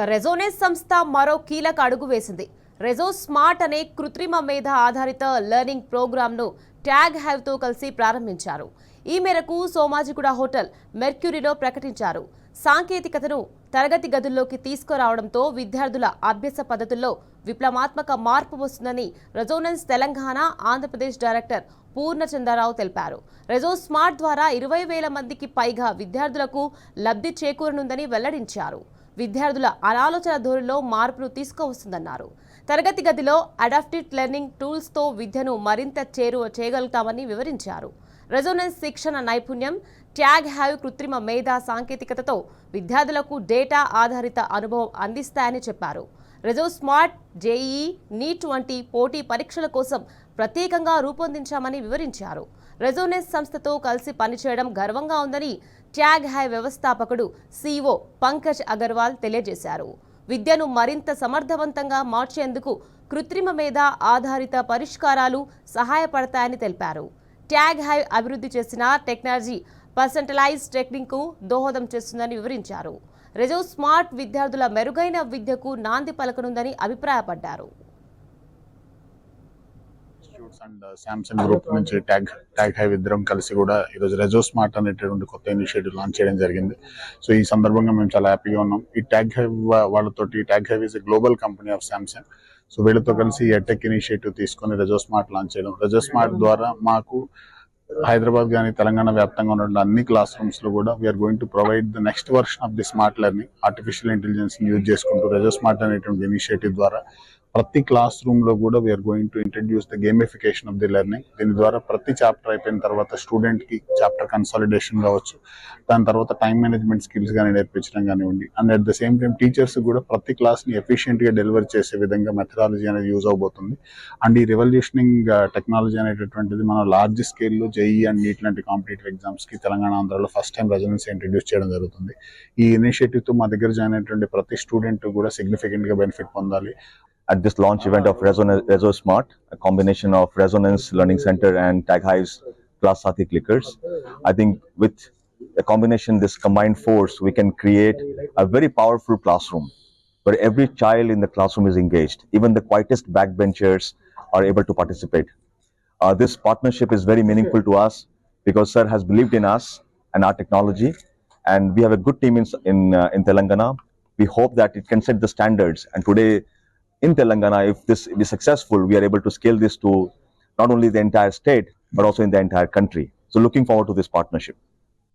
Resonance సంస్థ మరో కీలక అడుగు వేసింది. రెజో స్మార్ట్ అనే కృత్రిమ మేధ ఆధారిత లెర్నింగ్ ప్రోగ్రామ్ను ట్యాగ్ హ్యావ్తో కలిసి ప్రారంభించారు. ఈ మేరకు సోమాజిగూడ హోటల్ మెర్క్యూరీలో ప్రకటించారు. సాంకేతికతను తరగతి గదుల్లోకి తీసుకురావడంతో విద్యార్థుల అభ్యాస పద్ధతుల్లో విప్లవాత్మక మార్పు వస్తుందని రెజోనెన్స్ తెలంగాణ ఆంధ్రప్రదేశ్ డైరెక్టర్ పూర్ణచంద్రరావు తెలిపారు. రెజో స్మార్ట్ ద్వారా 20,000 మందికి పైగా విద్యార్థులకు లబ్ధి చేకూరనుందని వెల్లడించారు. విద్యార్థుల అనాలోచన ధోరణిలో మార్పును తీసుకువస్తుందన్నారు. తరగతి గదిలో అడాప్టివ్ లెర్నింగ్ టూల్స్తో విద్యను మరింత చేరువ చేయగలుగుతామని వివరించారు. రెజోనెన్స్ శిక్షణ నైపుణ్యం, ట్యాగ్ హ్యావ్ కృత్రిమ మేధా సాంకేతికతతో విద్యార్థులకు డేటా ఆధారిత అనుభవం అందిస్తాయని చెప్పారు. రెజో స్మార్ట్, జేఈఈ, నీట్ వంటి పోటీ పరీక్షల కోసం ప్రత్యేకంగా రూపొందించామని వివరించారు. రెజోనెన్స్ సంస్థతో కలిసి పనిచేయడం గర్వంగా ఉందని ట్యాగ్ హ్యావ్ వ్యవస్థాపకుడు సిఇఓ పంకజ్ అగర్వాల్ తెలియజేశారు. విద్యను మరింత సమర్థవంతంగా మార్చేందుకు కృత్రిమ మేధ ఆధారిత పరిష్కారాలు సహాయపడతాయని తెలిపారు. ట్యాగ్ హ్యావ్ అభివృద్ధి చేసిన టెక్నాలజీ పర్సనలైజ్ టెక్నిక్కు దోహదం చేస్తుందని వివరించారు. రెజో స్మార్ట్ విద్యార్థుల మెరుగైన విద్యకు నాంది పలకనుందని అభిప్రాయపడ్డారు. అండ్ శాంసంగ్ గ్రూప్ నుంచి ట్యాగ్ హైవ్ ఇద్దరం కలిసి కూడా ఈరోజు రెజో స్మార్ట్ అనేటటువంటి కొత్త ఇనిషియేటివ్ లాంచ్ చేయడం జరిగింది. సో ఈ సందర్భంగా మేము చాలా హ్యాపీగా ఉన్నాం. ఈ ట్యాగ్ హైవ్ వాళ్ళతోటి, Tag Hive is a global company of Samsung. So వీళ్ళతో కలిసి ఎటెక్ ఇనిషియేటివ్ తీసుకొని రెజో స్మార్ట్ లాంచ్ చేయడం. రెజో స్మార్ట్ ద్వారా మాకు హైదరాబాద్ కానీ తెలంగాణ వ్యాప్తంగా ఉన్న అన్ని క్లాస్ రూమ్స్ లో కూడా we're going to provide the next version of the smart learning. Artificial intelligence use చేసుకుంటూ రెజో స్మార్ట్ అనేటువంటి ఇనిషియేటివ్ ద్వారా ప్రతి క్లాస్ రూమ్ లో కూడా we're going to introduce the gamification of the learning. దీని ద్వారా ప్రతి చాప్టర్ అయిపోయిన తర్వాత స్టూడెంట్ కి చాప్టర్ కన్సాలిడేషన్ కావచ్చు, దాని తర్వాత టైం మేనేజ్మెంట్ స్కిల్స్ కానీ నేర్పించడం కానివ్వండి, and at the same time teachers కూడా ప్రతి క్లాస్ ని ఎఫిషియెంట్ గా డెలివర్ చేసే విధంగా మెథడాలజీ అనేది యూజ్ అవబోతుంది. అండ్ ఈ రెవల్యూషనింగ్ టెక్నాలజీ అనేటటువంటిది మన లార్జ్ స్కేల్లో జేఈ అండ్ నీట్ లాంటి కాంపిటేటివ్ ఎగ్జామ్స్ కి తెలంగాణ, ఆంధ్రాలో ఫస్ట్ టైం రెజోనెన్స్ ఇంట్రడ్యూస్ చేయడం జరుగుతుంది. ఈ ఇనిషియేటివ్ తో మా దగ్గర జాయిన్ అయినటువంటి ప్రతి స్టూడెంట్ కూడా సిగ్నిఫికెంట్ గా బెనిఫిట్ పొందాలి. At this launch event of Rezo Smart, a combination of Resonance Learning Center and Tag Hive's Class Sathi Clickers, I think with a combination, this combined force, we can create a very powerful classroom where every child in the classroom is engaged. Even the quietest backbenchers are able to participate. This partnership is very meaningful to us because Sir has believed in us and our technology, and we have a good team in Telangana. We hope that it can set the standards, and today in Telangana, if this is successful, we are able to scale this to not only the entire state, but also in the entire country. So looking forward to this partnership.